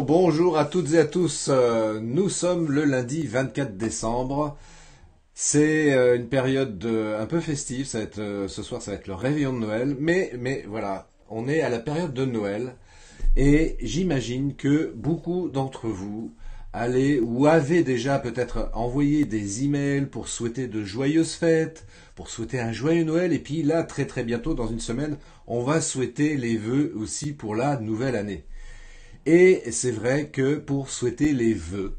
Bonjour à toutes et à tous. Nous sommes le lundi 24 décembre. C'est une période un peu festive. Ça va être, ce soir, ça va être le réveillon de Noël. Mais voilà, on est à la période de Noël. Et j'imagine que beaucoup d'entre vous allez ou avez déjà peut-être envoyé des emails pour souhaiter de joyeuses fêtes, pour souhaiter un joyeux Noël. Et puis là, très très bientôt, dans une semaine, on va souhaiter les vœux aussi pour la nouvelle année. Et c'est vrai que pour souhaiter les vœux,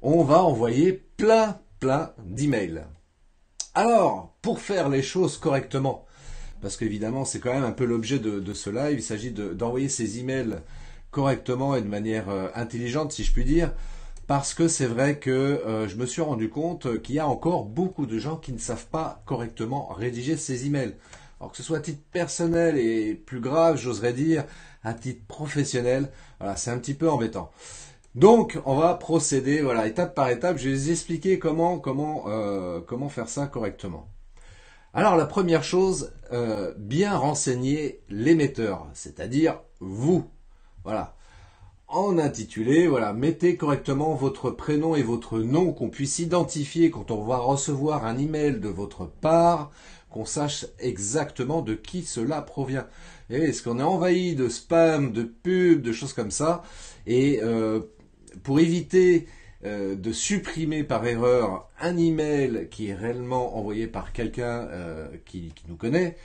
on va envoyer plein d'emails. Alors, pour faire les choses correctement, parce qu'évidemment c'est quand même un peu l'objet de ce live, il s'agit d'envoyer ces emails correctement et de manière intelligente, si je puis dire, parce que c'est vrai que je me suis rendu compte qu'il y a encore beaucoup de gens qui ne savent pas correctement rédiger ces emails. Alors que ce soit à titre personnel et plus grave, j'oserais dire, à titre professionnel, voilà, c'est un petit peu embêtant. Donc, on va procéder, voilà, étape par étape. Je vais vous expliquer comment faire ça correctement. Alors, la première chose, bien renseigner l'émetteur, c'est-à-dire vous. Voilà. En intitulé, voilà, mettez correctement votre prénom et votre nom, qu'on puisse identifier quand on va recevoir un email de votre part, qu'on sache exactement de qui cela provient. Et est-ce qu'on est envahi de spam, de pubs, de choses comme ça? Et pour éviter de supprimer par erreur un email qui est réellement envoyé par quelqu'un qui nous connaît,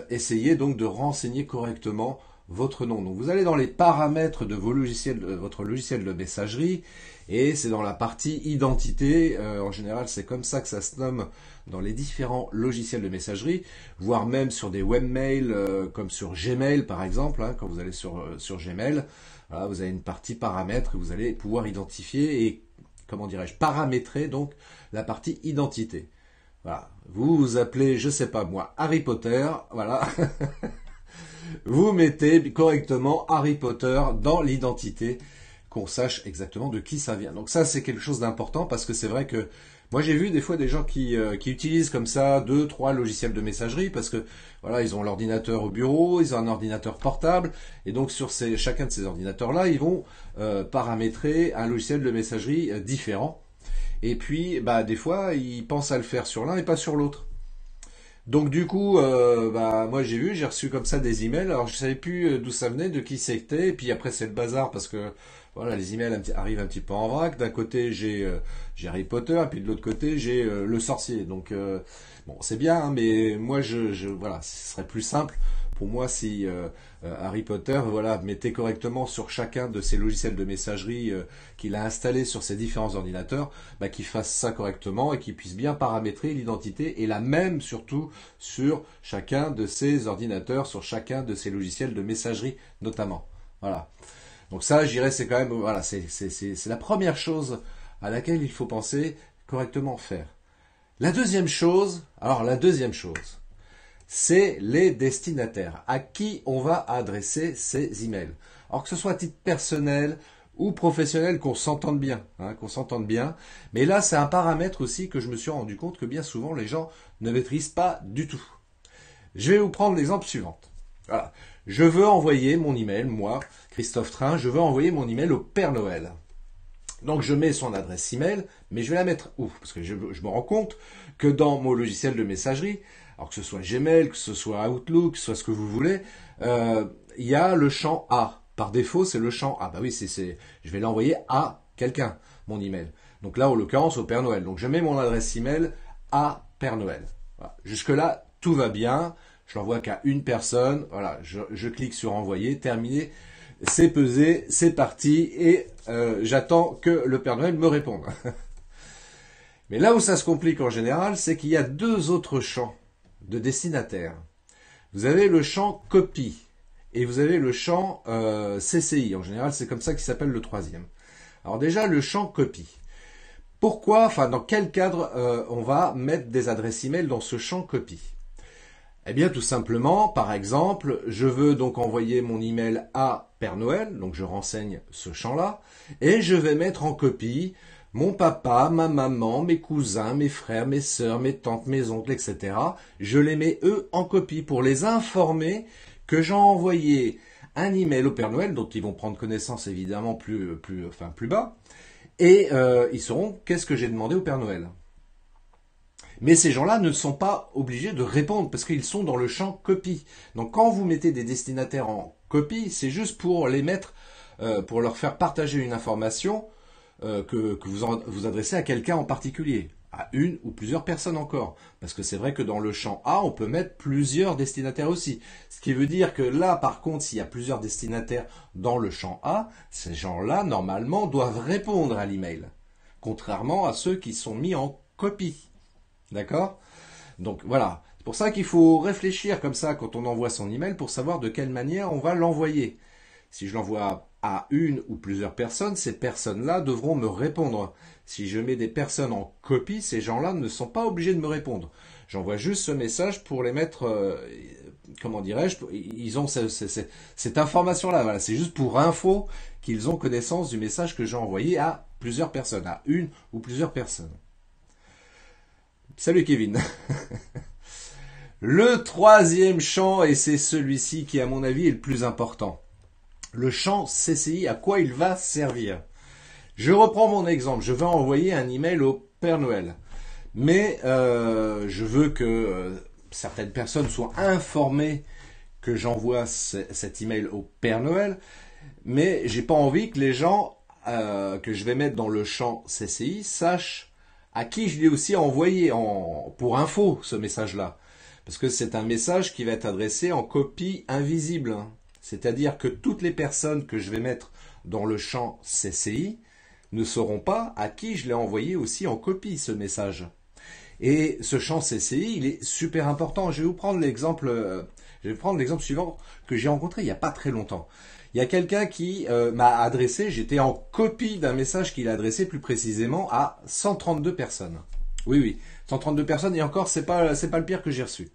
essayez donc de renseigner correctement votre nom. Donc vous allez dans les paramètres de votre logiciel de messagerie, et c'est dans la partie identité. En général, c'est comme ça que ça se nomme dans les différents logiciels de messagerie, voire même sur des webmails comme sur Gmail par exemple. Quand vous allez sur Gmail, voilà, vous avez une partie paramètres que vous allez pouvoir identifier et, comment dirais-je, paramétrer donc la partie identité. Voilà, vous vous appelez, je sais pas moi, Harry Potter, voilà. Vous mettez correctement Harry Potter dans l'identité, qu'on sache exactement de qui ça vient. Donc ça, c'est quelque chose d'important, parce que c'est vrai que moi j'ai vu des fois des gens qui utilisent comme ça 2, 3 logiciels de messagerie, parce que voilà, ils ont l'ordinateur au bureau, ils ont un ordinateur portable, et donc sur chacun de ces ordinateurs-là, ils vont paramétrer un logiciel de messagerie différent. Et puis, des fois, ils pensent à le faire sur l'un et pas sur l'autre. Donc du coup, moi j'ai reçu comme ça des emails. Alors je savais plus d'où ça venait, de qui c'était. Et puis après c'est le bazar, parce que voilà, les emails arrivent un petit peu en vrac. D'un côté j'ai Harry Potter, et puis de l'autre côté j'ai le sorcier. Donc bon, c'est bien, hein, mais moi voilà, ce serait plus simple pour moi si Harry Potter, voilà, mettait correctement sur chacun de ces logiciels de messagerie qu'il a installés sur ses différents ordinateurs, qu'il fasse ça correctement et qu'il puisse bien paramétrer l'identité, et la même surtout sur chacun de ses ordinateurs, sur chacun de ses logiciels de messagerie notamment. Voilà. Donc ça, je dirais, c'est quand même, voilà, c'est la première chose à laquelle il faut penser, correctement faire. La deuxième chose, c'est les destinataires, à qui on va adresser ces emails. Alors que ce soit à titre personnel ou professionnel, qu'on s'entende bien, Mais là, c'est un paramètre aussi que je me suis rendu compte que bien souvent les gens ne maîtrisent pas du tout. Je vais vous prendre l'exemple suivant. Voilà. Je veux envoyer mon email, moi, Christophe Train, je veux envoyer mon email au Père Noël. Donc je mets son adresse email, mais je vais la mettre où? Parce que je me rends compte que dans mon logiciel de messagerie, alors que ce soit Gmail, que ce soit Outlook, que ce soit ce que vous voulez, il y a le champ A. Par défaut, c'est le champ A. Oui, je vais l'envoyer à quelqu'un, mon email. Donc là, en l'occurrence, au Père Noël. Donc je mets mon adresse email à Père Noël. Voilà. Jusque-là, tout va bien. Je l'envoie qu'à une personne. Voilà, je clique sur envoyer, terminé. C'est pesé, c'est parti, et j'attends que le Père Noël me réponde. Mais là où ça se complique en général, c'est qu'il y a 2 autres champs de destinataires. Vous avez le champ copie et vous avez le champ CCI. En général, c'est comme ça qu'il s'appelle le 3e. Alors déjà, le champ copie. Pourquoi, dans quel cadre on va mettre des adresses email dans ce champ copie? Eh bien, tout simplement, par exemple, je veux donc envoyer mon email à Père Noël, donc je renseigne ce champ-là, et je vais mettre en copie mon papa, ma maman, mes cousins, mes frères, mes sœurs, mes tantes, mes oncles, etc. Je les mets eux en copie pour les informer que j'ai envoyé un email au Père Noël dont ils vont prendre connaissance évidemment plus bas, et ils sauront qu'est-ce que j'ai demandé au Père Noël. Mais ces gens-là ne sont pas obligés de répondre parce qu'ils sont dans le champ copie. Donc quand vous mettez des destinataires en copie, c'est juste pour les mettre, pour leur faire partager une information que vous adressez à quelqu'un en particulier, à une ou plusieurs personnes encore. Parce que c'est vrai que dans le champ A, on peut mettre plusieurs destinataires aussi. Ce qui veut dire que là, par contre, s'il y a plusieurs destinataires dans le champ A, ces gens-là, normalement, doivent répondre à l'email. Contrairement à ceux qui sont mis en copie. D'accord? Donc voilà. C'est pour ça qu'il faut réfléchir comme ça quand on envoie son email pour savoir de quelle manière on va l'envoyer. Si je l'envoie à une ou plusieurs personnes, ces personnes-là devront me répondre. Si je mets des personnes en copie, ces gens-là ne sont pas obligés de me répondre. J'envoie juste ce message pour les mettre, comment dirais-je, ils ont cette information-là. Voilà, c'est juste pour info qu'ils ont connaissance du message que j'ai envoyé à plusieurs personnes, à une ou plusieurs personnes. Salut Kevin. Le troisième champ, et c'est celui-ci qui à mon avis est le plus important. Le champ CCI, à quoi il va servir? Je reprends mon exemple, je vais envoyer un email au Père Noël. Mais je veux que certaines personnes soient informées que j'envoie cet email au Père Noël, mais j'ai pas envie que les gens que je vais mettre dans le champ CCI sachent à qui je l'ai aussi envoyé pour info ce message-là. Parce que c'est un message qui va être adressé en copie invisible. C'est-à-dire que toutes les personnes que je vais mettre dans le champ CCI ne sauront pas à qui je l'ai envoyé aussi en copie ce message. Et ce champ CCI, il est super important. Je vais prendre l'exemple suivant que j'ai rencontré il n'y a pas très longtemps. Il y a quelqu'un qui m'a adressé, j'étais en copie d'un message qu'il a adressé plus précisément à 132 personnes. Oui, 132 personnes, et encore, c'est pas le pire que j'ai reçu.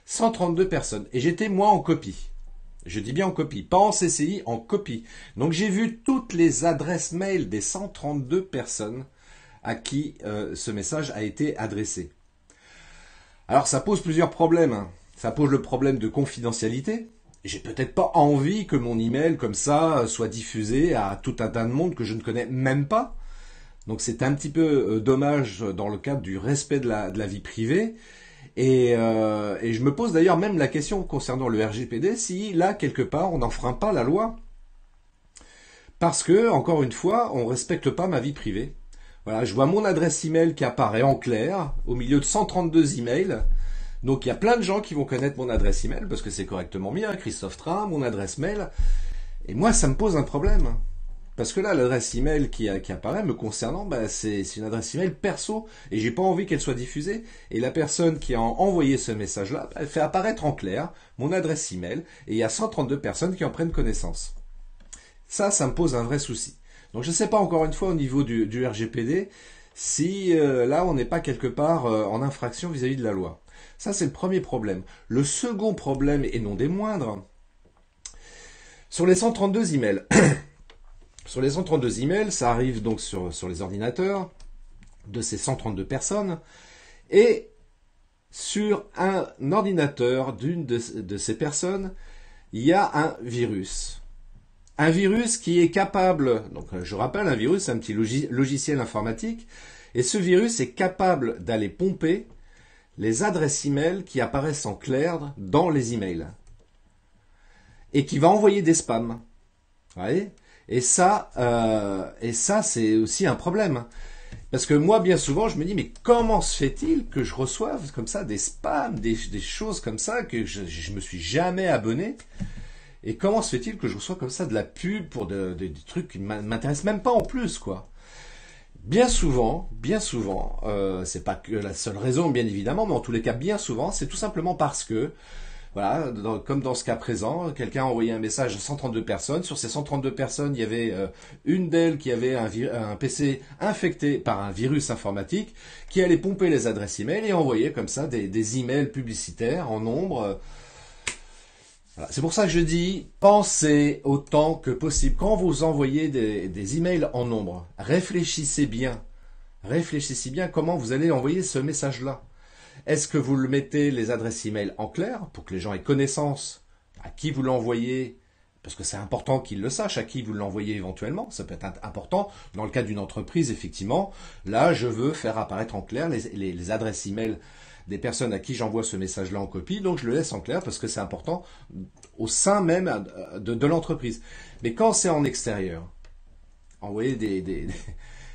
132 personnes, et j'étais moi en copie. Je dis bien en copie, pas en CCI, en copie. Donc j'ai vu toutes les adresses mail des 132 personnes à qui ce message a été adressé. Alors ça pose plusieurs problèmes, hein. Ça pose le problème de confidentialité. J'ai peut-être pas envie que mon email comme ça soit diffusé à tout un tas de monde que je ne connais même pas. Donc c'est un petit peu dommage dans le cadre du respect de la vie privée. Et je me pose d'ailleurs même la question concernant le RGPD, si là quelque part on n'enfreint pas la loi. Parce que, encore une fois, on ne respecte pas ma vie privée. Voilà, je vois mon adresse email qui apparaît en clair au milieu de 132 emails. Donc il y a plein de gens qui vont connaître mon adresse email parce que c'est correctement mis, hein, Christophe Train, mon adresse mail. Et moi, ça me pose un problème. Parce que là, l'adresse email qui apparaît me concernant, c'est une adresse email perso et j'ai pas envie qu'elle soit diffusée. Et la personne qui a envoyé ce message-là, elle fait apparaître en clair mon adresse email et il y a 132 personnes qui en prennent connaissance. Ça me pose un vrai souci. Donc je ne sais pas encore une fois au niveau du RGPD si là on n'est pas quelque part en infraction vis-à-vis de la loi. Ça, c'est le premier problème. Le second problème, et non des moindres, sur les 132 emails. Sur les 132 emails, ça arrive donc sur les ordinateurs de ces 132 personnes. Et sur un ordinateur d'une de ces personnes, il y a un virus. Un virus qui est capable, donc je rappelle, un virus, c'est un petit logiciel informatique, et ce virus est capable d'aller pomper les adresses email qui apparaissent en clair dans les emails. Et qui va envoyer des spams. Vous voyez ? Et ça, c'est aussi un problème. Parce que moi, bien souvent, je me dis, mais comment se fait-il que je reçoive comme ça des spams, des choses comme ça, que je me suis jamais abonné? Et comment se fait-il que je reçois comme ça de la pub pour des trucs qui ne m'intéressent même pas en plus, quoi? Bien souvent, c'est pas que la seule raison, bien évidemment, mais en tous les cas, bien souvent, c'est tout simplement parce que, voilà, comme dans ce cas présent, quelqu'un a envoyé un message à 132 personnes. Sur ces 132 personnes, il y avait une d'elles qui avait un PC infecté par un virus informatique qui allait pomper les adresses email et envoyer comme ça des emails publicitaires en nombre. Voilà. C'est pour ça que je dis, pensez autant que possible. Quand vous envoyez des emails en nombre, réfléchissez bien comment vous allez envoyer ce message-là. Est-ce que vous le mettez les adresses email en clair pour que les gens aient connaissance à qui vous l'envoyez parce que c'est important qu'il le sache à qui vous l'envoyez éventuellement. Ça peut être important. Dans le cas d'une entreprise, effectivement, là, je veux faire apparaître en clair les adresses email des personnes à qui j'envoie ce message-là en copie, donc je le laisse en clair parce que c'est important au sein même de l'entreprise. Mais quand c'est en extérieur, envoyer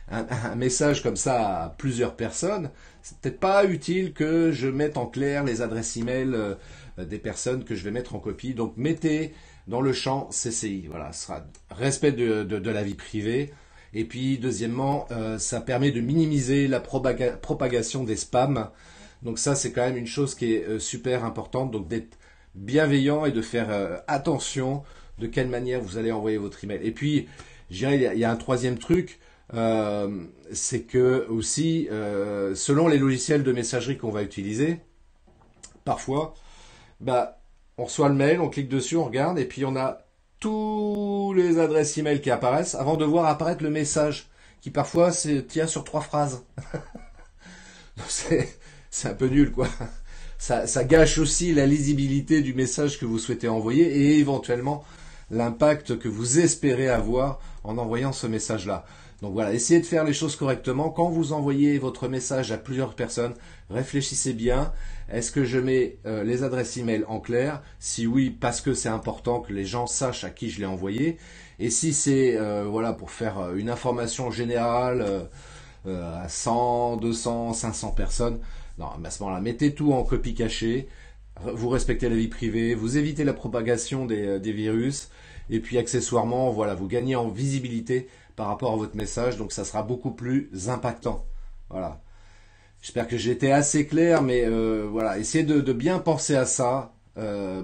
un message comme ça à plusieurs personnes, c'est peut-être pas utile que je mette en clair les adresses email des personnes que je vais mettre en copie. Donc mettez dans le champ CCI. Voilà, ce sera respect de la vie privée. Et puis deuxièmement, ça permet de minimiser la propagation des spams. Donc ça, c'est quand même une chose qui est super importante. Donc d'être bienveillant et de faire attention de quelle manière vous allez envoyer votre email. Et puis, je dirais, il y a un troisième truc, c'est que aussi, selon les logiciels de messagerie qu'on va utiliser, parfois, bah, on reçoit le mail, on clique dessus, on regarde, et puis on a tous les adresses email qui apparaissent avant de voir apparaître le message, qui parfois tient sur 3 phrases. C'est un peu nul, quoi. Ça gâche aussi la lisibilité du message que vous souhaitez envoyer et éventuellement l'impact que vous espérez avoir en envoyant ce message-là. Donc voilà, essayez de faire les choses correctement. Quand vous envoyez votre message à plusieurs personnes, réfléchissez bien. Est-ce que je mets les adresses email en clair? Si oui, parce que c'est important que les gens sachent à qui je l'ai envoyé. Et si c'est voilà, pour faire une information générale à 100, 200, 500 personnes, non, mais à ce moment-là, mettez tout en copie cachée. Vous respectez la vie privée, vous évitez la propagation des virus, et puis accessoirement, voilà, vous gagnez en visibilité par rapport à votre message, donc ça sera beaucoup plus impactant. Voilà. J'espère que j'ai été assez clair, mais voilà, essayez de bien penser à ça.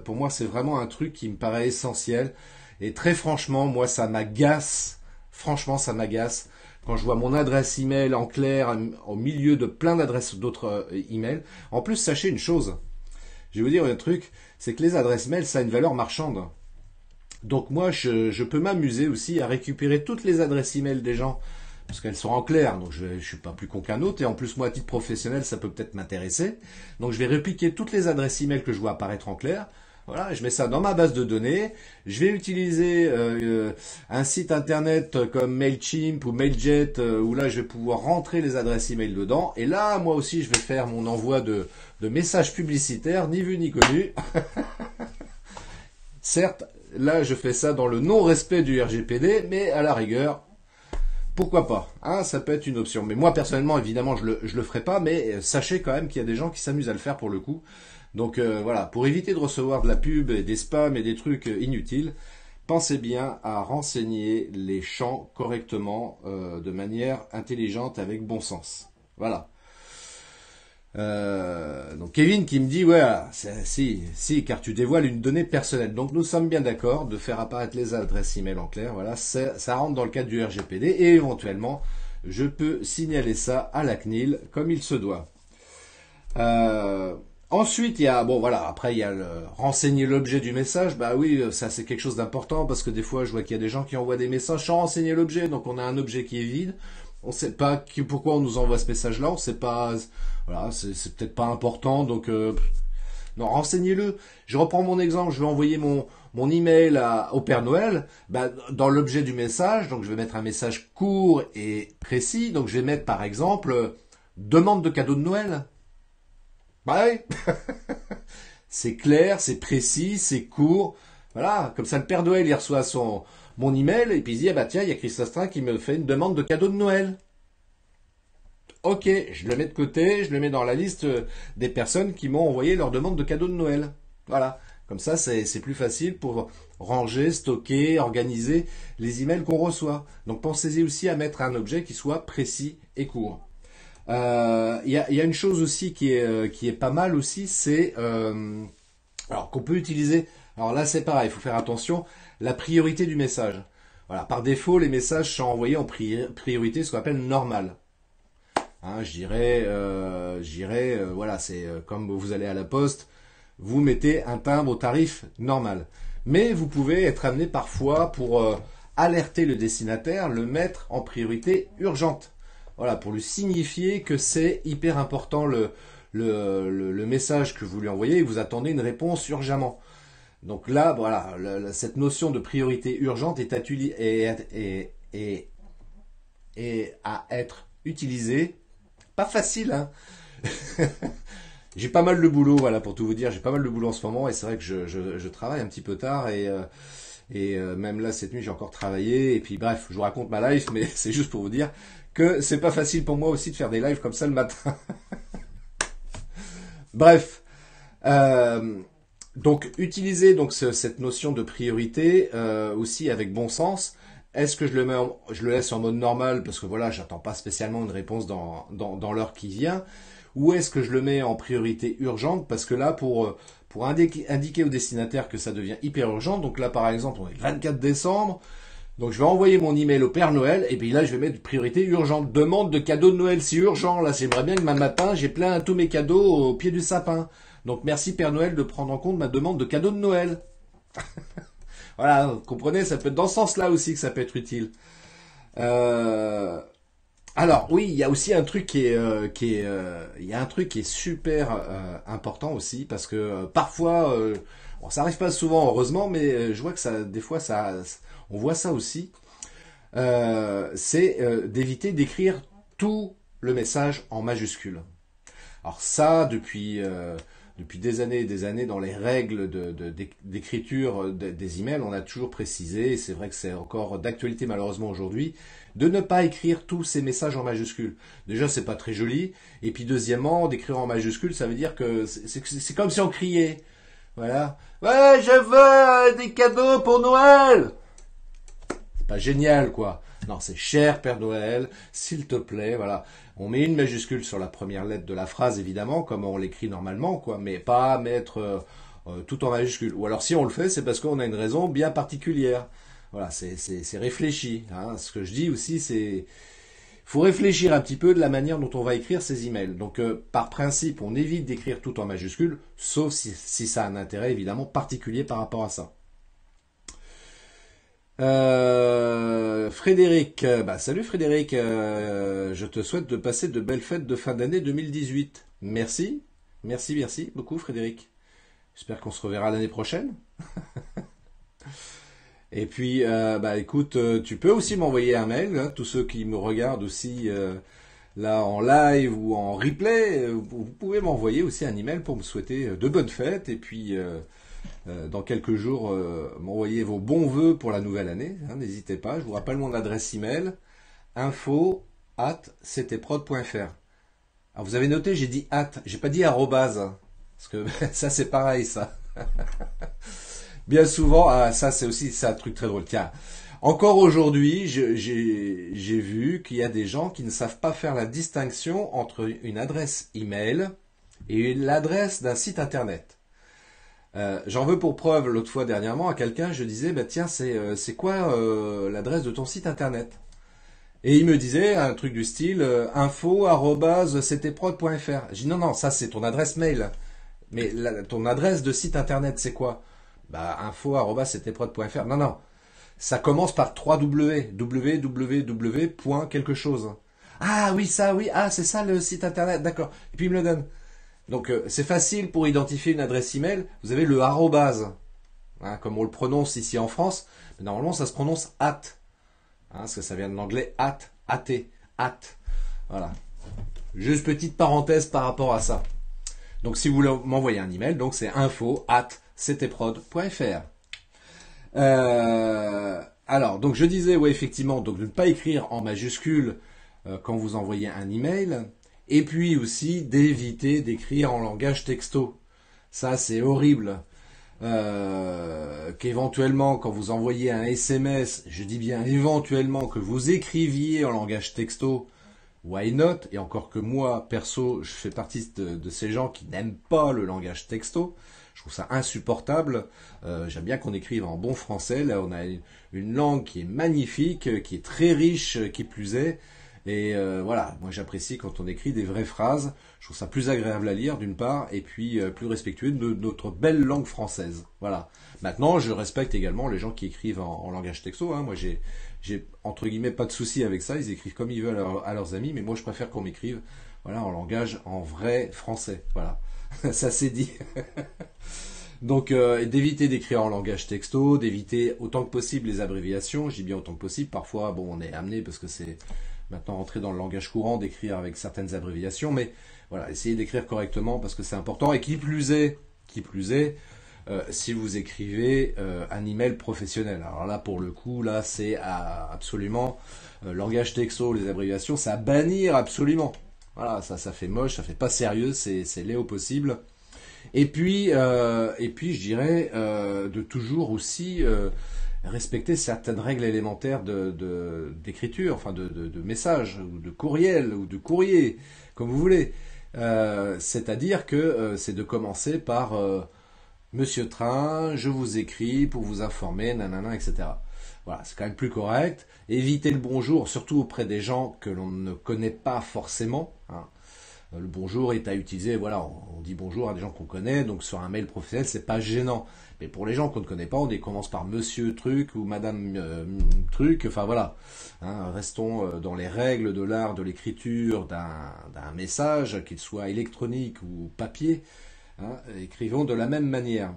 Pour moi, c'est vraiment un truc qui me paraît essentiel. Et très franchement, moi, ça m'agace. Franchement, ça m'agace quand je vois mon adresse email en clair au milieu de plein d'adresses d'autres emails. En plus, sachez une chose. Je vais vous dire un truc, c'est que les adresses mail, ça a une valeur marchande. Donc moi, je peux m'amuser aussi à récupérer toutes les adresses email des gens, parce qu'elles sont en clair, donc je suis pas plus con qu'un autre, et en plus moi, à titre professionnel, ça peut peut-être m'intéresser. Donc je vais répliquer toutes les adresses email que je vois apparaître en clair. Voilà, je mets ça dans ma base de données. Je vais utiliser un site internet comme Mailchimp ou Mailjet, où là je vais pouvoir rentrer les adresses email dedans. Et là, moi aussi, je vais faire mon envoi de messages publicitaires, ni vu ni connu. Certes, là, je fais ça dans le non-respect du RGPD, mais à la rigueur, pourquoi pas, hein, ça peut être une option. Mais moi, personnellement, évidemment, je le ferai pas, mais sachez quand même qu'il y a des gens qui s'amusent à le faire pour le coup. Donc voilà, pour éviter de recevoir de la pub et des spams et des trucs inutiles, pensez bien à renseigner les champs correctement, de manière intelligente, avec bon sens. Voilà. Donc Kevin qui me dit ouais, si, car tu dévoiles une donnée personnelle. Donc nous sommes bien d'accord de faire apparaître les adresses email en clair. Voilà, ça rentre dans le cadre du RGPD et éventuellement je peux signaler ça à la CNIL comme il se doit. Ensuite, il y a, bon voilà, après il y a le renseigner l'objet du message. Bah oui, ça c'est quelque chose d'important parce que des fois je vois qu'il y a des gens qui envoient des messages sans renseigner l'objet. Donc on a un objet qui est vide. On sait pas pourquoi on nous envoie ce message-là. On sait pas, voilà, c'est peut-être pas important. Donc non, renseignez-le. Je reprends mon exemple. Je vais envoyer mon email au Père Noël. Bah, dans l'objet du message, donc je vais mettre un message court et précis. Donc je vais mettre par exemple demande de cadeau de Noël. Bah oui. C'est clair, c'est précis, c'est court. Voilà, comme ça le Père Noël il reçoit mon email et puis il se dit ah bah tiens, il y a Christophe qui me fait une demande de cadeau de Noël. Ok, je le mets de côté, je le mets dans la liste des personnes qui m'ont envoyé leur demande de cadeau de Noël. Voilà, comme ça c'est plus facile pour ranger, stocker, organiser les emails qu'on reçoit. Donc pensez-y aussi à mettre un objet qui soit précis et court. Il y a une chose aussi qui est pas mal aussi, c'est alors qu'on peut utiliser. Alors là c'est pareil, il faut faire attention, la priorité du message. Voilà, par défaut les messages sont envoyés en priorité, ce qu'on appelle normal. Hein, je dirais, voilà, c'est comme vous allez à la poste, vous mettez un timbre au tarif normal. Mais vous pouvez être amené parfois pour alerter le destinataire, le mettre en priorité urgente. Voilà, pour lui signifier que c'est hyper important le message que vous lui envoyez et vous attendez une réponse urgemment. Donc là, voilà, cette notion de priorité urgente est à être utilisée. Pas facile, hein. J'ai pas mal de boulot, voilà, pour tout vous dire. J'ai pas mal de boulot en ce moment et c'est vrai que je travaille un petit peu tard et même là cette nuit j'ai encore travaillé et puis bref, je vous raconte ma life, mais c'est juste pour vous dire que c'est pas facile pour moi aussi de faire des lives comme ça le matin. Bref, euh, donc utiliser donc cette notion de priorité aussi avec bon sens. Est-ce que je le laisse en mode normal parce que voilà, j'attends pas spécialement une réponse dans l'heure qui vient, ou est-ce que je le mets en priorité urgente parce que là pour indiquer au destinataire que ça devient hyper urgent. Donc là par exemple, on est le 24 décembre. Donc je vais envoyer mon email au Père Noël et puis là je vais mettre priorité urgente. Demande de cadeaux de Noël, c'est urgent. Là j'aimerais bien que demain matin j'ai plein tous mes cadeaux au pied du sapin. Donc merci Père Noël de prendre en compte ma demande de cadeaux de Noël. Voilà, vous comprenez, ça peut être dans ce sens-là aussi que ça peut être utile. Euh, alors oui, il y a aussi un truc il y a un truc qui est super important aussi parce que parfois, bon, ça arrive pas souvent heureusement, mais je vois que ça, des fois on voit ça aussi. C'est d'éviter d'écrire tout le message en majuscule. Alors ça, depuis des années et des années, dans les règles d'écriture des emails, on a toujours précisé, et c'est vrai que c'est encore d'actualité malheureusement aujourd'hui, de ne pas écrire tous ces messages en majuscules. Déjà, c'est pas très joli, et puis deuxièmement, d'écrire en majuscule, ça veut dire que c'est comme si on criait. Voilà. Ouais, je veux des cadeaux pour Noël. C'est pas génial, quoi. Non, c'est cher Père Noël, s'il te plaît, voilà. On met une majuscule sur la première lettre de la phrase, évidemment, comme on l'écrit normalement, quoi, mais pas mettre tout en majuscule. Ou alors si on le fait, c'est parce qu'on a une raison bien particulière. Voilà, c'est réfléchi. Hein. Ce que je dis aussi, c'est faut réfléchir un petit peu de la manière dont on va écrire ces emails. Donc, par principe, on évite d'écrire tout en majuscule, sauf si ça a un intérêt évidemment particulier par rapport à ça. Frédéric, bah salut Frédéric, je te souhaite de passer de belles fêtes de fin d'année 2018. Merci, merci beaucoup Frédéric. J'espère qu'on se reverra l'année prochaine. Et puis, bah écoute, tu peux aussi m'envoyer un mail, hein, tous ceux qui me regardent aussi là en live ou en replay, vous pouvez m'envoyer aussi un email pour me souhaiter de bonnes fêtes et puis dans quelques jours m'envoyer vos bons vœux pour la nouvelle année. Hein, n'hésitez pas. Je vous rappelle mon adresse email info@ctprod.fr. Alors vous avez noté, j'ai dit j'ai pas dit arrobase, hein, parce que ça c'est pareil ça. Bien souvent, ça c'est un truc très drôle. Tiens, encore aujourd'hui, j'ai vu qu'il y a des gens qui ne savent pas faire la distinction entre une adresse email et l'adresse d'un site internet. J'en veux pour preuve l'autre fois dernièrement à quelqu'un, je disais bah tiens c'est quoi l'adresse de ton site internet? Et il me disait un truc du style info@ctprod.fr. J'ai dit non ça c'est ton adresse mail, mais ton adresse de site internet c'est quoi? Bah info@ctprod.fr. Non ça commence par 3W www. Quelque chose. Ah oui ça oui c'est ça le site internet d'accord. Et puis il me le donne. Donc c'est facile pour identifier une adresse email. Vous avez le arrobase, hein, comme on le prononce ici en France. Mais normalement, ça se prononce at, hein, parce que ça vient de l'anglais at. Voilà. Juste petite parenthèse par rapport à ça. Donc si vous voulez m'envoyer un email, donc c'est info@ctprod.fr. Alors, donc je disais, ouais, effectivement, donc de ne pas écrire en majuscule quand vous envoyez un email. Et puis aussi d'éviter d'écrire en langage texto. Ça, c'est horrible. Qu'éventuellement, quand vous envoyez un SMS, je dis bien éventuellement que vous écriviez en langage texto, why not? Et encore que moi, perso, je fais partie de ces gens qui n'aiment pas le langage texto. Je trouve ça insupportable. J'aime bien qu'on écrive en bon français. Là, on a une langue qui est magnifique, qui est très riche, qui plus est. Et voilà, moi j'apprécie quand on écrit des vraies phrases. Je trouve ça plus agréable à lire d'une part, et puis plus respectueux de notre belle langue française. Voilà. Maintenant, je respecte également les gens qui écrivent en langage texto. Hein. Moi, j'ai entre guillemets pas de souci avec ça. Ils écrivent comme ils veulent à leurs amis, mais moi je préfère qu'on m'écrive, voilà, en langage en vrai français. Voilà. Ça c'est dit. Donc, d'éviter d'écrire en langage texto, d'éviter autant que possible les abréviations. Je dis bien autant que possible. Parfois, bon, on est amené parce que c'est maintenant rentré dans le langage courant d'écrire avec certaines abréviations, mais voilà, essayez d'écrire correctement parce que c'est important. Et qui plus est, si vous écrivez un email professionnel. Alors là, pour le coup, là, c'est absolument langage texto, les abréviations, c'est à bannir absolument. Voilà, ça fait moche, ça fait pas sérieux, c'est laid au possible. Et puis, je dirais de toujours aussi respecter certaines règles élémentaires d'écriture, enfin de message, ou de courriel, ou de courrier, comme vous voulez. C'est-à-dire que c'est de commencer par Monsieur Train, je vous écris pour vous informer, nanana, etc. Voilà, c'est quand même plus correct. Évitez le bonjour, surtout auprès des gens que l'on ne connaît pas forcément, hein. Le bonjour est à utiliser, voilà, on dit bonjour à des gens qu'on connaît, donc sur un mail professionnel, c'est pas gênant. Mais pour les gens qu'on ne connaît pas, on commence par monsieur truc ou madame truc, enfin voilà. Hein, restons dans les règles de l'art de l'écriture d'un message, qu'il soit électronique ou papier, hein, écrivons de la même manière.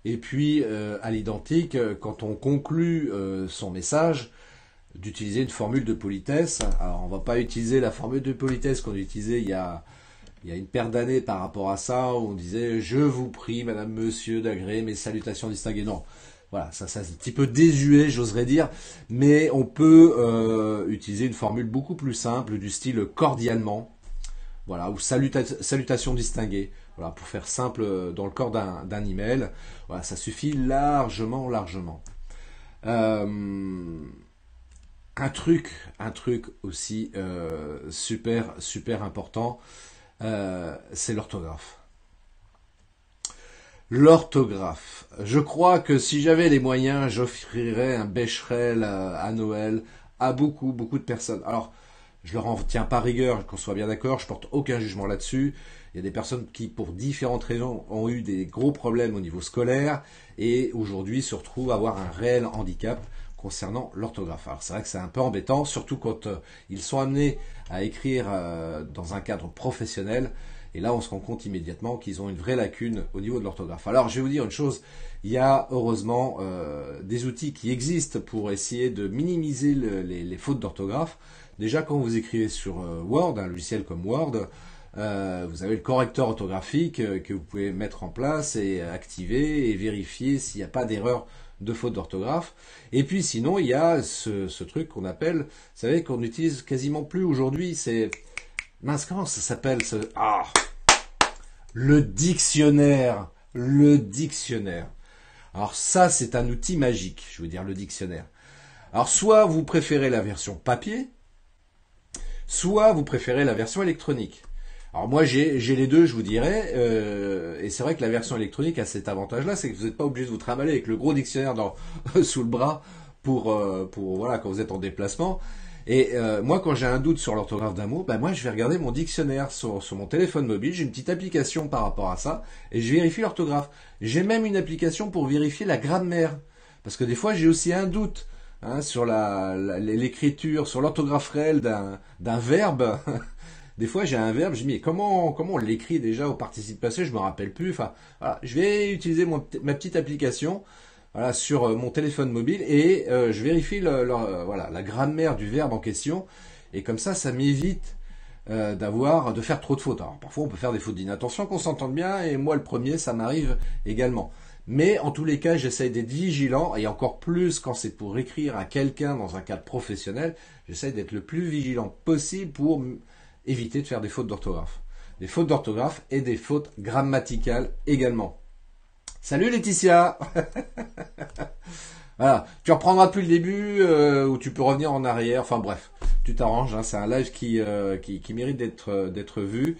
Et puis, à l'identique, quand on conclut son message, d'utiliser une formule de politesse. Alors, on va pas utiliser la formule de politesse qu'on utilisait il y a une paire d'années par rapport à ça, où on disait je vous prie, madame, monsieur, d'agréer mes salutations distinguées. Non, voilà, ça c'est un petit peu désuet, j'oserais dire, mais on peut utiliser une formule beaucoup plus simple, du style cordialement, voilà, ou salutations distinguées. Voilà, pour faire simple dans le corps d'un email, voilà, ça suffit largement, largement. Euh, un truc aussi super, super important, c'est l'orthographe. L'orthographe. Je crois que si j'avais les moyens, j'offrirais un Becherel à Noël à beaucoup, beaucoup de personnes. Alors, je leur en tiens pas rigueur, qu'on soit bien d'accord, je porte aucun jugement là-dessus. Il y a des personnes qui, pour différentes raisons, ont eu des gros problèmes au niveau scolaire et aujourd'hui se retrouvent à avoir un réel handicap concernant l'orthographe. Alors c'est vrai que c'est un peu embêtant, surtout quand ils sont amenés à écrire dans un cadre professionnel. Et là, on se rend compte immédiatement qu'ils ont une vraie lacune au niveau de l'orthographe. Alors, je vais vous dire une chose, il y a heureusement des outils qui existent pour essayer de minimiser les fautes d'orthographe. Déjà, quand vous écrivez sur Word, un logiciel comme Word, vous avez le correcteur orthographique que vous pouvez mettre en place et activer et vérifier s'il n'y a pas d'erreur de faute d'orthographe. Et puis sinon, il y a ce truc qu'on appelle, vous savez, qu'on n'utilise quasiment plus aujourd'hui, c'est... Mince, comment ça s'appelle le dictionnaire. Le dictionnaire. Alors ça, c'est un outil magique, je veux dire, le dictionnaire. Alors soit vous préférez la version papier, soit vous préférez la version électronique. Alors moi j'ai les deux, je vous dirais, et c'est vrai que la version électronique a cet avantage-là, c'est que vous n'êtes pas obligé de vous trimballer avec le gros dictionnaire sous le bras pour voilà, quand vous êtes en déplacement. Et moi quand j'ai un doute sur l'orthographe d'un mot, ben moi je vais regarder mon dictionnaire sur mon téléphone mobile, j'ai une petite application par rapport à ça, et je vérifie l'orthographe. J'ai même une application pour vérifier la grammaire, parce que des fois j'ai aussi un doute. Hein, sur l'écriture, sur l'orthographe réelle d'un verbe. Des fois, j'ai un verbe, je me dis, mais comment on l'écrit déjà au participe passé, je me rappelle plus. Enfin, voilà, je vais utiliser ma petite application, voilà, sur mon téléphone mobile et je vérifie voilà, la grammaire du verbe en question. Et comme ça m'évite de faire trop de fautes. Alors, parfois, on peut faire des fautes d'inattention, qu'on s'entende bien, et moi, le premier, ça m'arrive également. Mais en tous les cas, j'essaye d'être vigilant, et encore plus quand c'est pour écrire à quelqu'un dans un cadre professionnel, j'essaye d'être le plus vigilant possible pour éviter de faire des fautes d'orthographe. Des fautes d'orthographe et des fautes grammaticales également. Salut Laetitia. Voilà, tu reprendras depuis le début ou tu peux revenir en arrière, enfin bref, tu t'arranges, hein, c'est un live qui mérite d'être vu.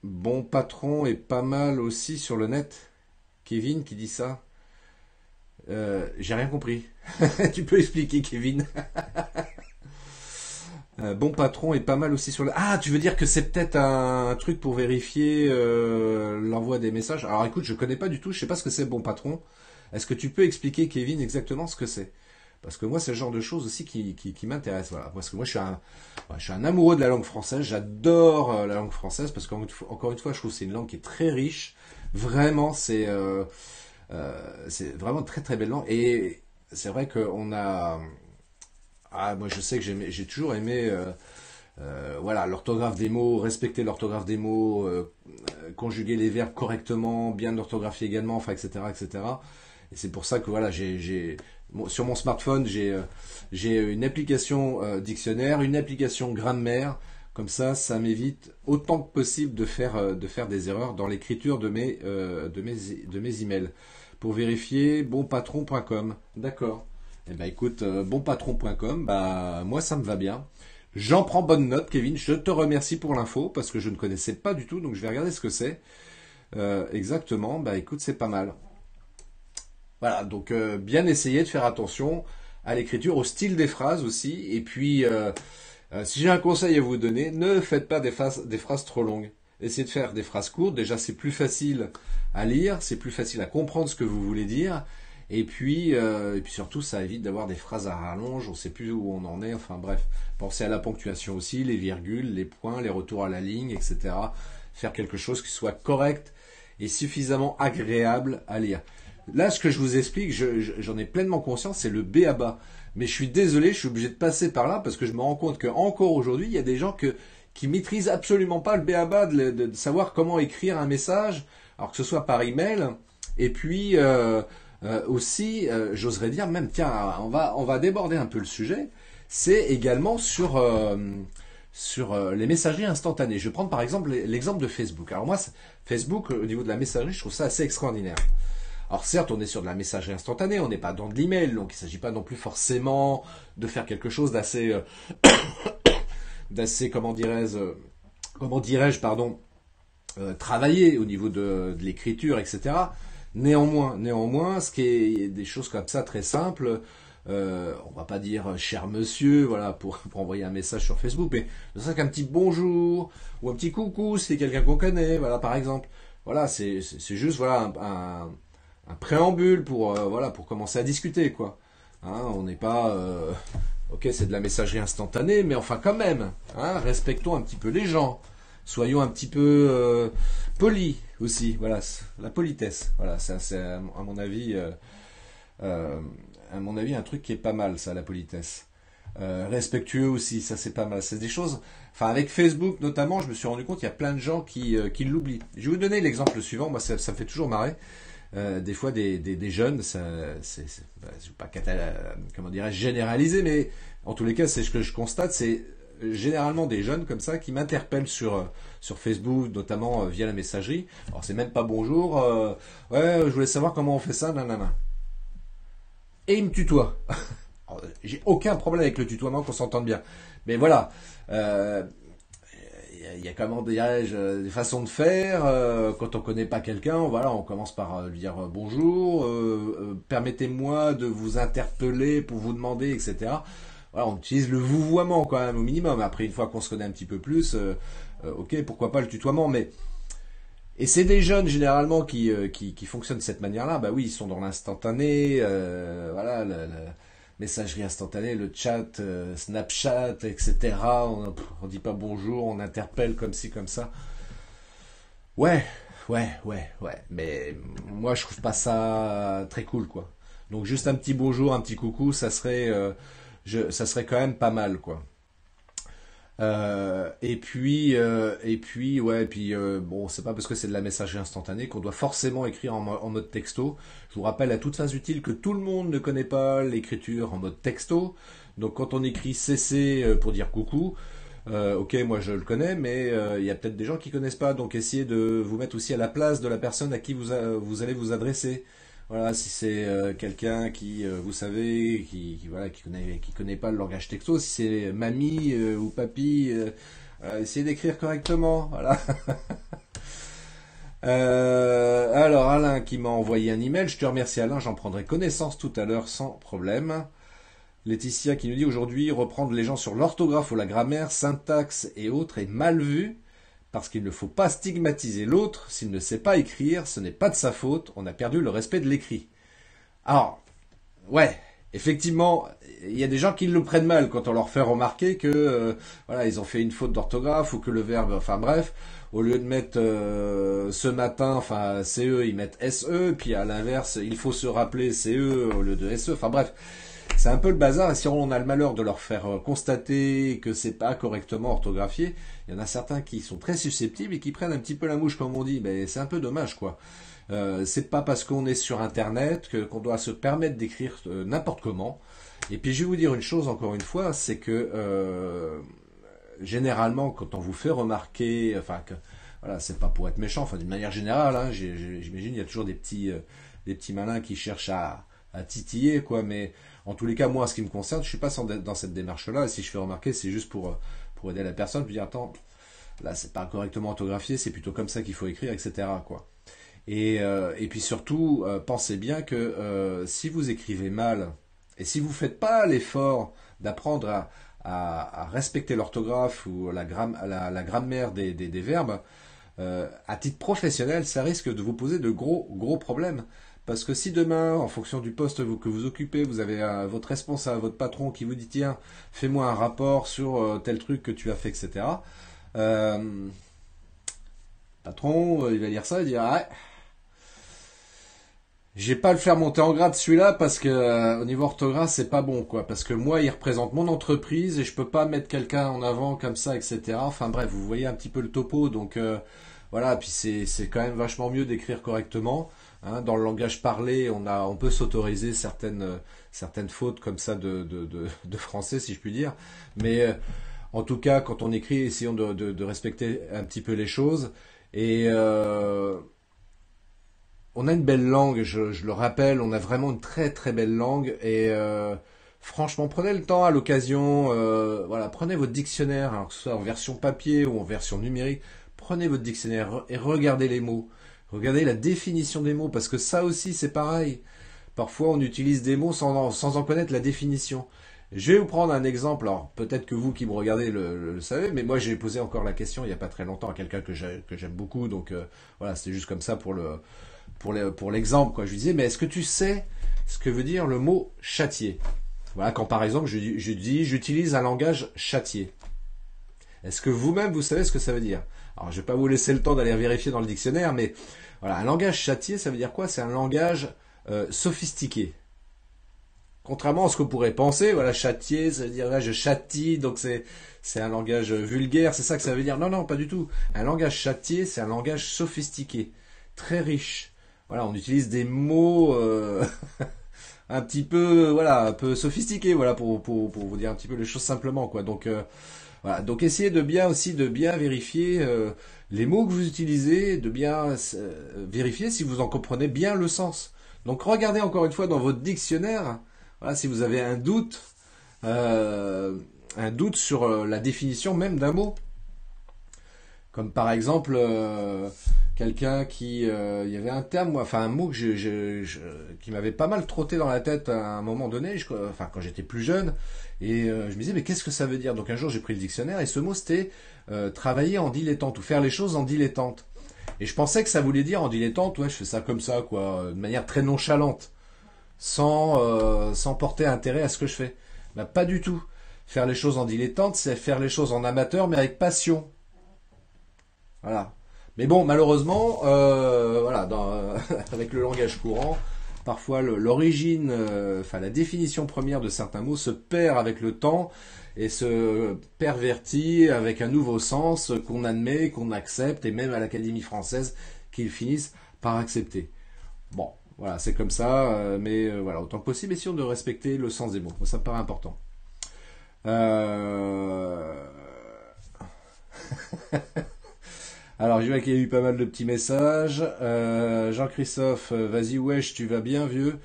Bon patron est pas mal aussi sur le net. Kevin qui dit ça. J'ai rien compris. Tu peux expliquer, Kevin. Bon patron est pas mal aussi sur le... Ah, tu veux dire que c'est peut-être un truc pour vérifier l'envoi des messages. Alors écoute, je connais pas du tout, je sais pas ce que c'est bon patron. Est-ce que tu peux expliquer, Kevin, exactement ce que c'est? Parce que moi, c'est le genre de choses aussi qui m'intéresse. Voilà. Parce que moi, je suis un amoureux de la langue française. J'adore la langue française parce qu'encore une fois, je trouve que c'est une langue qui est très riche. Vraiment, c'est vraiment une très très belle langue. Et c'est vrai qu'on a... Ah, moi, je sais que j'ai toujours aimé... voilà, l'orthographe des mots, respecter l'orthographe des mots, conjuguer les verbes correctement, bien l'orthographier également, enfin, etc., etc. Et c'est pour ça que voilà, sur mon smartphone, j'ai une application dictionnaire, une application grammaire. Comme ça m'évite autant que possible de faire des erreurs dans l'écriture de mes emails. Pour vérifier, bonpatron.com. D'accord. Eh ben écoute, bonpatron.com, bah moi ça me va bien. J'en prends bonne note, Kevin. Je te remercie pour l'info parce que je ne connaissais pas du tout, donc je vais regarder ce que c'est. Exactement. Bah écoute, c'est pas mal. Voilà, donc bien essayer de faire attention à l'écriture, au style des phrases aussi. Et puis, si j'ai un conseil à vous donner, ne faites pas des phrases trop longues. Essayez de faire des phrases courtes. Déjà, c'est plus facile à lire, c'est plus facile à comprendre ce que vous voulez dire. Et puis surtout, ça évite d'avoir des phrases à rallonge. On ne sait plus où on en est. Enfin bref, pensez à la ponctuation aussi, les virgules, les points, les retours à la ligne, etc. Faire quelque chose qui soit correct et suffisamment agréable à lire. Là, ce que je vous explique, j'en ai pleinement conscience, c'est le b à bas. Mais je suis désolé, je suis obligé de passer par là parce que je me rends compte qu'encore aujourd'hui, il y a des gens qui maîtrisent absolument pas le b à bas, de savoir comment écrire un message, alors que ce soit par email. Et puis aussi, j'oserais dire même, tiens, on va déborder un peu le sujet. C'est également sur les messageries instantanées. Je vais prendre par exemple l'exemple de Facebook. Alors moi, Facebook, au niveau de la messagerie, je trouve ça assez extraordinaire. Alors certes, on est sur de la messagerie instantanée, on n'est pas dans de l'email, donc il ne s'agit pas non plus forcément de faire quelque chose d'assez, comment dirais-je, pardon, travaillé au niveau de l'écriture, etc. Néanmoins, ce qui est des choses comme ça très simples, on va pas dire cher monsieur, voilà, pour envoyer un message sur Facebook, mais ne serait qu'un petit bonjour ou un petit coucou, si c'est quelqu'un qu'on connaît, voilà, par exemple. Voilà, c'est juste voilà un préambule pour commencer à discuter, quoi. Hein, on n'est pas ok, c'est de la messagerie instantanée, mais enfin quand même, hein, respectons un petit peu les gens, soyons un petit peu polis aussi, voilà, la politesse, voilà, ça c'est euh, à mon avis un truc qui est pas mal, ça, la politesse. Respectueux aussi, ça c'est pas mal. C'est des choses. Enfin, avec Facebook notamment, je me suis rendu compte qu'il y a plein de gens qui l'oublient. Je vais vous donner l'exemple suivant. Moi, ça me fait toujours marrer. Des fois, des jeunes, je veux pas comment dirais-je généraliser, mais en tous les cas, c'est ce que je constate, c'est généralement des jeunes comme ça qui m'interpellent sur Facebook, notamment via la messagerie. Alors, c'est même pas bonjour. Ouais, je voulais savoir comment on fait ça, nanana. Et ils me tutoient. J'ai aucun problème avec le tutoiement, qu'on s'entende bien. Mais voilà, euh, il y a comment dirais-je des façons de faire. Quand on connaît pas quelqu'un, voilà, on commence par lui dire bonjour, permettez-moi de vous interpeller pour vous demander, etc. Voilà, on utilise le vouvoiement quand même au minimum. Après, une fois qu'on se connaît un petit peu plus, ok, pourquoi pas le tutoiement, mais et c'est des jeunes généralement qui fonctionnent de cette manière-là. Bah oui, ils sont dans l'instantané, voilà, la messagerie instantanée, le chat, Snapchat, etc. On dit pas bonjour, on interpelle comme ci, comme ça. Ouais, ouais. Mais moi, je trouve pas ça très cool, quoi. Donc juste un petit bonjour, un petit coucou, ça serait quand même pas mal, quoi. Ouais, et puis bon, c'est pas parce que c'est de la messagerie instantanée qu'on doit forcément écrire en mode texto. Je vous rappelle à toute fin utile que tout le monde ne connaît pas l'écriture en mode texto. Donc quand on écrit CC pour dire coucou, ok, moi je le connais, mais il y a peut-être des gens qui connaissent pas. Donc essayez de vous mettre aussi à la place de la personne à qui vous allez vous adresser. Voilà, si c'est quelqu'un qui, vous savez, voilà, qui connaît pas le langage texto, si c'est mamie ou papy, essayez d'écrire correctement. Voilà. Alors Alain qui m'a envoyé un email, je te remercie Alain, j'en prendrai connaissance tout à l'heure sans problème. Laetitia qui nous dit aujourd'hui reprendre les gens sur l'orthographe ou la grammaire, syntaxe et autres est mal vu parce qu'il ne faut pas stigmatiser l'autre. S'il ne sait pas écrire, ce n'est pas de sa faute, on a perdu le respect de l'écrit. Alors, ouais. effectivement, il y a des gens qui le prennent mal quand on leur fait remarquer que voilà, ils ont fait une faute d'orthographe ou que le verbe, enfin bref, au lieu de mettre ce matin, enfin CE, ils mettent SE, puis à l'inverse, il faut se rappeler CE au lieu de SE, enfin bref. C'est un peu le bazar, et si on a le malheur de leur faire constater que c'est pas correctement orthographié, il y en a certains qui sont très susceptibles et qui prennent un petit peu la mouche, comme on dit. Mais c'est un peu dommage, quoi. C'est pas parce qu'on est sur Internet qu'on doit se permettre d'écrire n'importe comment. Et puis je vais vous dire une chose encore une fois, c'est que généralement, quand on vous fait remarquer, enfin que voilà, c'est pas pour être méchant, enfin d'une manière générale, hein, j'imagine il y a toujours des petits malins qui cherchent à titiller, quoi. Mais en tous les cas, moi, en ce qui me concerne, je suis pas dans cette démarche-là. Et si je fais remarquer, c'est juste pour aider la personne, puis dire attends, là c'est pas correctement orthographié, c'est plutôt comme ça qu'il faut écrire, etc., quoi. Et puis surtout, pensez bien que si vous écrivez mal et si vous faites pas l'effort d'apprendre à respecter l'orthographe ou la grammaire des verbes, à titre professionnel, ça risque de vous poser de gros problèmes. Parce que si demain, en fonction du poste que vous occupez, vous avez votre responsable, votre patron qui vous dit tiens, fais-moi un rapport sur tel truc que tu as fait, etc. Euh, patron, il va lire ça et dire ouais, j'ai pas à le faire monter en grade celui-là parce que au niveau orthographe c'est pas bon quoi, parce que moi il représente mon entreprise et je peux pas mettre quelqu'un en avant comme ça, etc. Enfin bref, vous voyez un petit peu le topo, donc voilà. Puis c'est quand même vachement mieux d'écrire correctement, hein. Dans le langage parlé on peut s'autoriser certaines fautes comme ça de français si je puis dire, mais en tout cas quand on écrit essayons de respecter un petit peu les choses. Et on a une belle langue, je le rappelle, on a vraiment une très belle langue et franchement prenez le temps à l'occasion, voilà, prenez votre dictionnaire, hein, que ce soit en version papier ou en version numérique, prenez votre dictionnaire et regardez les mots, regardez la définition des mots parce que ça aussi c'est pareil. Parfois on utilise des mots sans en connaître la définition. Je vais vous prendre un exemple, alors peut-être que vous qui me regardez le savez, mais moi j'ai posé encore la question il n'y a pas très longtemps à quelqu'un que j'aime beaucoup, donc voilà, c'était juste comme ça pour l'exemple, quoi. Je lui disais, mais est-ce que tu sais ce que veut dire le mot châtier? Voilà, quand par exemple je dis, j'utilise un langage châtier. Est-ce que vous-même vous savez ce que ça veut dire? Alors je vais pas vous laisser le temps d'aller vérifier dans le dictionnaire, mais voilà, un langage châtier, ça veut dire quoi? C'est un langage sophistiqué. Contrairement à ce qu'on pourrait penser, voilà, châtier, ça veut dire là je châtie, donc c'est un langage vulgaire, c'est ça que ça veut dire. Non, non, pas du tout. Un langage châtier, c'est un langage sophistiqué, très riche. Voilà, on utilise des mots un petit peu, voilà, un peu sophistiqués, voilà, pour vous dire un petit peu les choses simplement, quoi. Donc voilà, donc essayez de bien vérifier les mots que vous utilisez, de bien vérifier si vous en comprenez bien le sens. Donc regardez encore une fois dans votre dictionnaire, voilà, si vous avez un doute sur la définition même d'un mot. Comme par exemple, quelqu'un il y avait un terme, moi, enfin un mot qui m'avait pas mal trotté dans la tête à un moment donné, enfin quand j'étais plus jeune, et je me disais mais qu'est-ce que ça veut dire? Donc un jour j'ai pris le dictionnaire et ce mot c'était travailler en dilettante ou faire les choses en dilettante. Et je pensais que ça voulait dire en dilettante, ouais je fais ça comme ça quoi, de manière très nonchalante, sans porter intérêt à ce que je fais. Ben, pas du tout. Faire les choses en dilettante, c'est faire les choses en amateur mais avec passion. Voilà. Mais bon, malheureusement, voilà, avec le langage courant, parfois l'origine, enfin la définition première de certains mots se perd avec le temps et se pervertit avec un nouveau sens qu'on admet, qu'on accepte, et même à l'Académie française qu'ils finissent par accepter. Bon, voilà, c'est comme ça, mais voilà, autant que possible, essayons de respecter le sens des mots. Moi, ça me paraît important. Euh... Alors, je vois qu'il y a eu pas mal de petits messages. Jean-Christophe, vas-y, wesh, tu vas bien, vieux?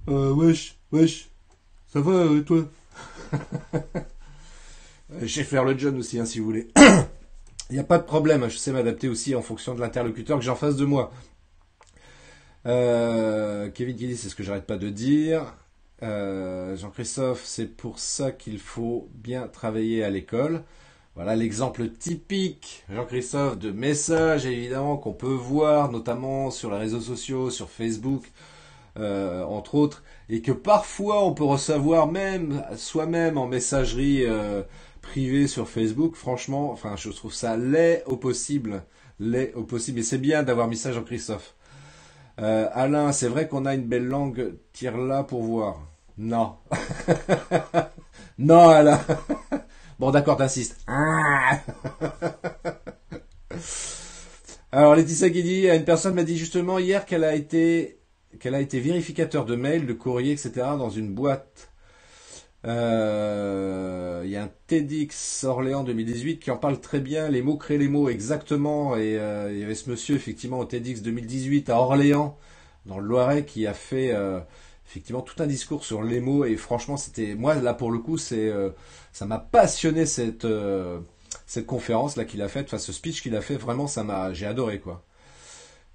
Wesh, ça va, toi? Je sais faire le John aussi, hein, si vous voulez. Il n'y a pas de problème, hein, je sais m'adapter aussi en fonction de l'interlocuteur que j'ai en face de moi. Kevin qui dit, c'est ce que j'arrête pas de dire. Jean-Christophe, c'est pour ça qu'il faut bien travailler à l'école. Voilà l'exemple typique, Jean-Christophe, de message évidemment qu'on peut voir notamment sur les réseaux sociaux, sur Facebook, entre autres, et que parfois on peut recevoir même soi-même en messagerie privée sur Facebook, franchement, enfin, je trouve ça laid au possible. Laid au possible. Et c'est bien d'avoir mis ça, Jean-Christophe. Alain, c'est vrai qu'on a une belle langue, tire là pour voir. Non. Non, Alain. Bon, d'accord, t'insistes. Ah. Alors, Laetitia qui dit, une personne m'a dit justement hier qu'elle a été vérificateur de mails, de courrier, etc. dans une boîte. Il y a un TEDx Orléans 2018 qui en parle très bien, les mots créent les mots exactement. Et il y avait ce monsieur effectivement au TEDx 2018 à Orléans, dans le Loiret, qui a fait effectivement tout un discours sur les mots. Et franchement, c'était moi là pour le coup, ça m'a passionné cette conférence là qu'il a faite, enfin ce speech qu'il a fait. Vraiment, j'ai adoré quoi.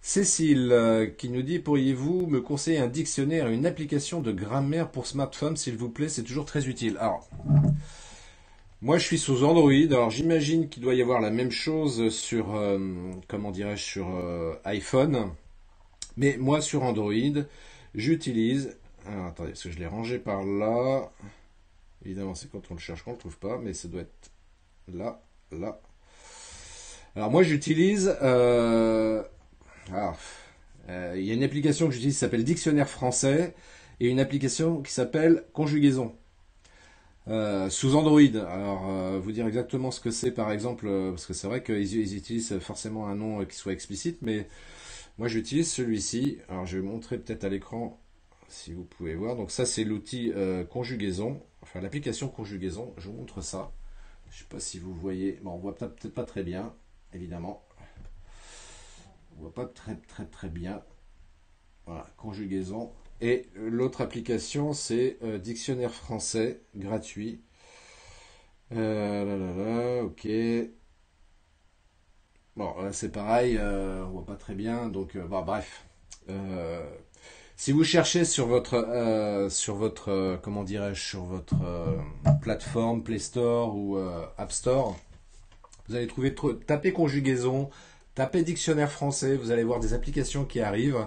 Cécile qui nous dit pourriez-vous me conseiller un dictionnaire et une application de grammaire pour smartphone s'il vous plaît, c'est toujours très utile. Alors, moi je suis sous Android, alors j'imagine qu'il doit y avoir la même chose sur comment dirais-je sur iPhone, mais moi sur Android, j'utilise alors attendez, parce que je l'ai rangé par là. Évidemment, c'est quand on le cherche qu'on le trouve pas, mais ça doit être là, là. Alors moi j'utilise alors, il y a une application que j'utilise qui s'appelle Dictionnaire français et une application qui s'appelle Conjugaison sous Android. Alors, vous dire exactement ce que c'est par exemple, parce que c'est vrai qu'ils utilisent forcément un nom qui soit explicite, mais moi j'utilise celui-ci. Alors je vais montrer peut-être à l'écran si vous pouvez voir. Donc ça c'est l'outil Conjugaison, enfin l'application Conjugaison. Je vous montre ça. Je ne sais pas si vous voyez. Bon, on voit peut-être pas très bien, évidemment. On voit pas très bien. Voilà, conjugaison. Et l'autre application, c'est Dictionnaire français, gratuit. Ok. Bon, là c'est pareil, on voit pas très bien, donc bon, bref. Euh, Si vous cherchez sur votre comment dirais-je, sur votre plateforme Play Store ou App Store, vous allez trouver, tapez conjugaison, tapez dictionnaire français, vous allez voir des applications qui arrivent.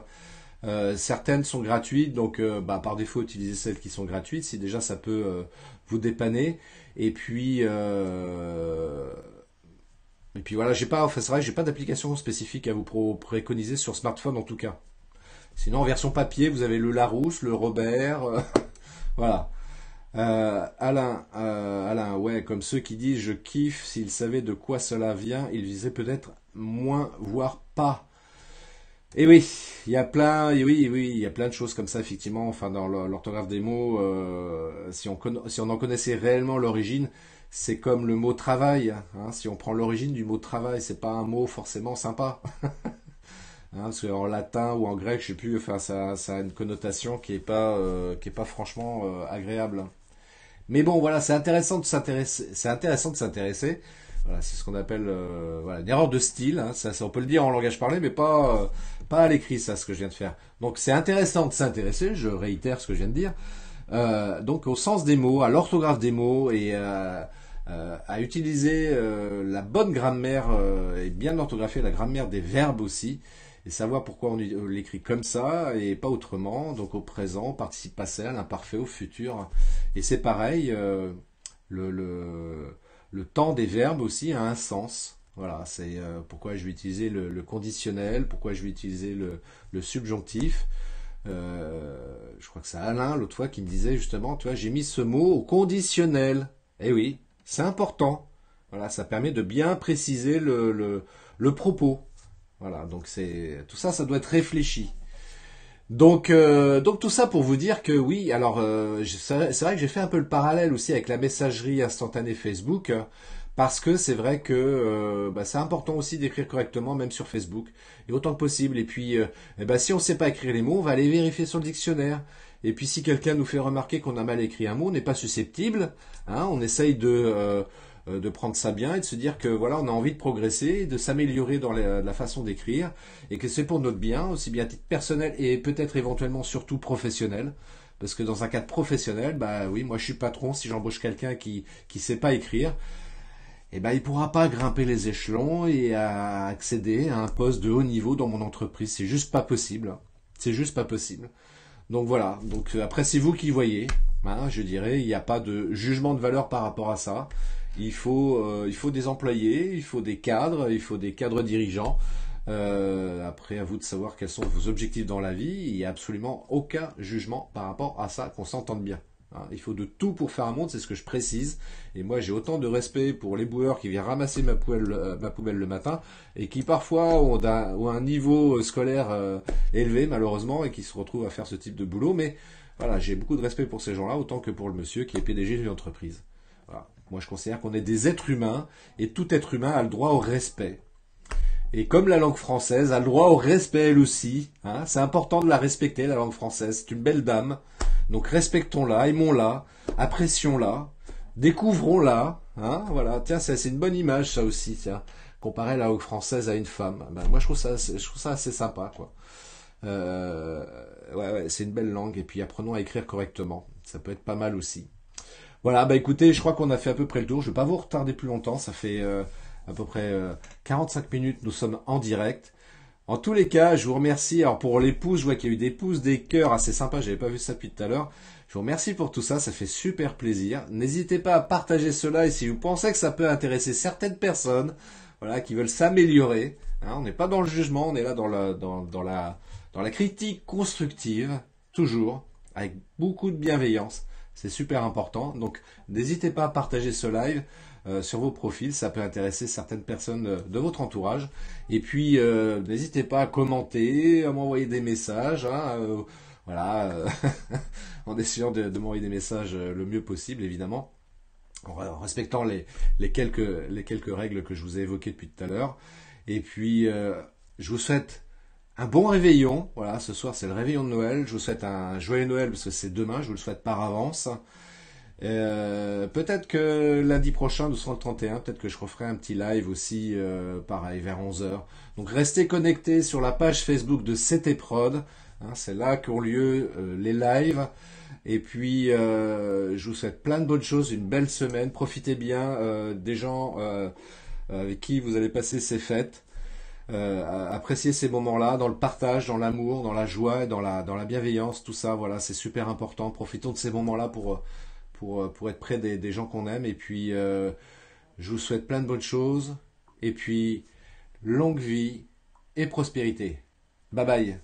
Certaines sont gratuites, donc par défaut utilisez celles qui sont gratuites, si déjà ça peut vous dépanner. Et puis voilà, enfin, c'est vrai que j'ai pas d'application spécifique à vous préconiser sur smartphone en tout cas. Sinon en version papier, vous avez le Larousse, le Robert, voilà. Alain, ouais, comme ceux qui disent je kiffe, s'ils savaient de quoi cela vient, ils visaient peut-être moins, voire pas. Et oui, oui, il y a plein de choses comme ça, effectivement, enfin, dans l'orthographe des mots, si on en connaissait réellement l'origine, c'est comme le mot travail, hein. Si on prend l'origine du mot travail, c'est pas un mot forcément sympa. Hein, parce qu'en latin ou en grec, je sais plus, enfin, ça a une connotation qui est pas franchement agréable. Mais bon, voilà, c'est intéressant de s'intéresser. Voilà, c'est ce qu'on appelle voilà, une erreur de style. Hein, on peut le dire en langage parlé, mais pas à l'écrit, ça, ce que je viens de faire. Donc, c'est intéressant de s'intéresser. Je réitère ce que je viens de dire. Donc, au sens des mots, à l'orthographe des mots et à utiliser la bonne grammaire et bien orthographier la grammaire des verbes aussi et savoir pourquoi on l'écrit comme ça et pas autrement, donc au présent, au participe passé, à l'imparfait, au futur. Et c'est pareil, le, le, le temps des verbes aussi a un sens. Voilà, c'est pourquoi je vais utiliser le conditionnel, pourquoi je vais utiliser le subjonctif. Je crois que c'est Alain l'autre fois qui me disait justement, tu vois, j'ai mis ce mot au conditionnel. Eh oui, c'est important. Voilà, ça permet de bien préciser le propos. Voilà, donc c'est tout ça, ça doit être réfléchi. Donc tout ça pour vous dire que oui, alors c'est vrai que j'ai fait un peu le parallèle aussi avec la messagerie instantanée Facebook, parce que c'est vrai que c'est important aussi d'écrire correctement, même sur Facebook, et autant que possible. Et puis, si on ne sait pas écrire les mots, on va aller vérifier sur le dictionnaire. Et puis si quelqu'un nous fait remarquer qu'on a mal écrit un mot, on n'est pas susceptible, hein, on essaye de prendre ça bien et de se dire que voilà, on a envie de progresser, de s'améliorer dans la façon d'écrire et que c'est pour notre bien, aussi bien à titre personnel et peut-être éventuellement surtout professionnel. Parce que dans un cadre professionnel, bah oui, moi je suis patron, si j'embauche quelqu'un qui sait pas écrire, eh ben il pourra pas grimper les échelons et accéder à un poste de haut niveau dans mon entreprise. C'est juste pas possible. C'est juste pas possible. Donc voilà, donc après c'est vous qui voyez, hein, je dirais, il n'y a pas de jugement de valeur par rapport à ça. Il faut des employés, il faut des cadres, il faut des cadres dirigeants. Après, à vous de savoir quels sont vos objectifs dans la vie. Il n'y a absolument aucun jugement par rapport à ça, qu'on s'entende bien. Hein, il faut de tout pour faire un monde, c'est ce que je précise. Et moi, j'ai autant de respect pour les boueurs qui viennent ramasser ma poubelle le matin et qui parfois ont un niveau scolaire élevé, malheureusement, et qui se retrouvent à faire ce type de boulot. Mais voilà, j'ai beaucoup de respect pour ces gens-là, autant que pour le monsieur qui est PDG d'une entreprise. Voilà. Moi, je considère qu'on est des êtres humains et tout être humain a le droit au respect. Et comme la langue française a le droit au respect elle aussi, hein, c'est important de la respecter, la langue française. C'est une belle dame. Donc respectons-la, aimons-la, apprécions-la, découvrons-la. Hein, voilà, tiens, c'est une bonne image ça aussi, tiens. Comparer la langue française à une femme. Ben, moi je trouve ça assez sympa, quoi. Euh, ouais, c'est une belle langue. Et puis apprenons à écrire correctement. Ça peut être pas mal aussi. Voilà, bah écoutez, je crois qu'on a fait à peu près le tour. Je vais pas vous retarder plus longtemps. Ça fait à peu près 45 minutes. Nous sommes en direct. En tous les cas, je vous remercie. Alors pour les pouces, je vois qu'il y a eu des pouces, des cœurs assez sympas. J'avais pas vu ça depuis tout à l'heure. Je vous remercie pour tout ça. Ça fait super plaisir. N'hésitez pas à partager cela et si vous pensez que ça peut intéresser certaines personnes, voilà, qui veulent s'améliorer. Hein, on n'est pas dans le jugement. On est là dans la critique constructive, toujours, avec beaucoup de bienveillance. C'est super important. Donc, n'hésitez pas à partager ce live sur vos profils. Ça peut intéresser certaines personnes de votre entourage. Et puis, n'hésitez pas à commenter, à m'envoyer des messages. Hein, voilà, en essayant de m'envoyer des messages le mieux possible, évidemment. En respectant les quelques règles que je vous ai évoquées depuis tout à l'heure. Et puis, je vous souhaite un bon réveillon. Voilà, ce soir c'est le réveillon de Noël. Je vous souhaite un joyeux Noël parce que c'est demain. Je vous le souhaite par avance. Peut-être que lundi prochain, nous serons le 31. Peut-être que je referai un petit live aussi, pareil, vers 11 heures. Donc restez connectés sur la page Facebook de CT Prod. Hein, c'est là qu'ont lieu les lives. Et puis, je vous souhaite plein de bonnes choses, une belle semaine. Profitez bien des gens avec qui vous allez passer ces fêtes. Apprécier ces moments-là, dans le partage, dans l'amour, dans la joie, dans la bienveillance, tout ça, voilà, c'est super important. Profitons de ces moments-là pour être près des gens qu'on aime. Et puis, je vous souhaite plein de bonnes choses. Et puis, longue vie et prospérité. Bye bye.